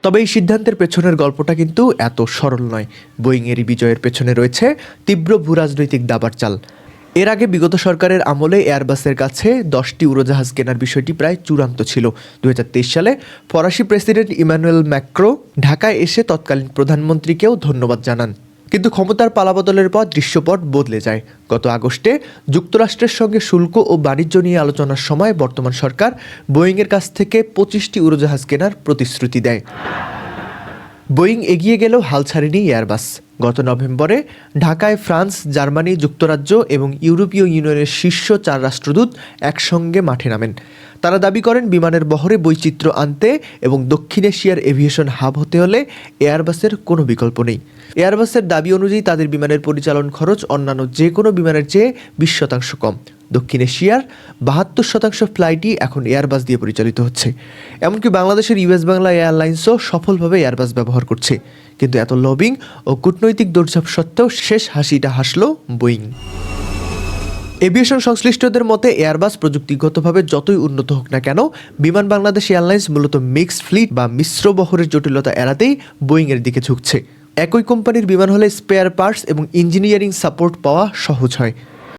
তবে এই সিদ্ধান্তের পেছনের গল্পটা কিন্তু এত সরল নয়। বোয়িংয়েরই বিজয়ের পেছনে রয়েছে তীব্র ভূরাজনৈতিক দাবার চাল। এর আগে বিগত সরকারের আমলে এয়ারবাসের কাছে 10টি উড়োজাহাজ কেনার বিষয়টি প্রায় চূড়ান্ত ছিল। 2023 সালে ফরাসি প্রেসিডেন্ট ইমানুয়েল ম্যাক্রো ঢাকায় এসে তৎকালীন প্রধানমন্ত্রীকেও ধন্যবাদ জানান। কিন্তু ক্ষমতার পালাবদলের পর দৃশ্যপট বদলে যায়। গত আগস্টে যুক্তরাষ্ট্রের সঙ্গে শুল্ক ও বাণিজ্য নিয়ে আলোচনার সময় বর্তমান সরকার বোয়িংয়ের কাছ থেকে 25টি উড়োজাহাজ কেনার প্রতিশ্রুতি দেয়। বোয়িং এগিয়ে গেলেও হাল ছাড়েনি এয়ারবাস। গত নভেম্বরে ঢাকায় ফ্রান্স, জার্মানি, যুক্তরাজ্য এবং ইউরোপীয় ইউনিয়নের শীর্ষ 4 রাষ্ট্রদূত একসঙ্গে মাঠে নামেন। তারা দাবি করেন বিমানের বহরে বৈচিত্র্য আনতে এবং দক্ষিণ এশিয়ার এভিয়েশন হাব হতে হলে এয়ারবাসের কোনো বিকল্প নেই। এয়ারবাসের দাবি অনুযায়ী তাদের বিমানের পরিচালন খরচ অন্যান্য যে কোনো বিমানের চেয়ে 20% কম। দক্ষিণ এশিয়ার 72% ফ্লাইটই এখন এয়ারবাস দিয়ে পরিচালিত হচ্ছে। এমনকি বাংলাদেশের ইউএস বাংলা এয়ারলাইন্সও সফলভাবে এয়ারবাস ব্যবহার করছে। কিন্তু এত লবিং ও কূটনৈতিক দৌড়ঝাঁপ সত্ত্বেও শেষ হাসিটা হাসল বোয়িং। এভিয়েশন সংশ্লিষ্টদের মতে এয়ারবাস প্রযুক্তিগতভাবে যতই উন্নত হোক না কেন, বিমান বাংলাদেশ এয়ারলাইন্স মূলত মিক্সড ফ্লিট বা মিশ্র বহরের জটিলতা এড়াতেই বোয়িংয়ের দিকে ঝুঁকছে। একই কোম্পানির বিমান হলে স্পেয়ার পার্টস এবং ইঞ্জিনিয়ারিং সাপোর্ট পাওয়া সহজ হয়।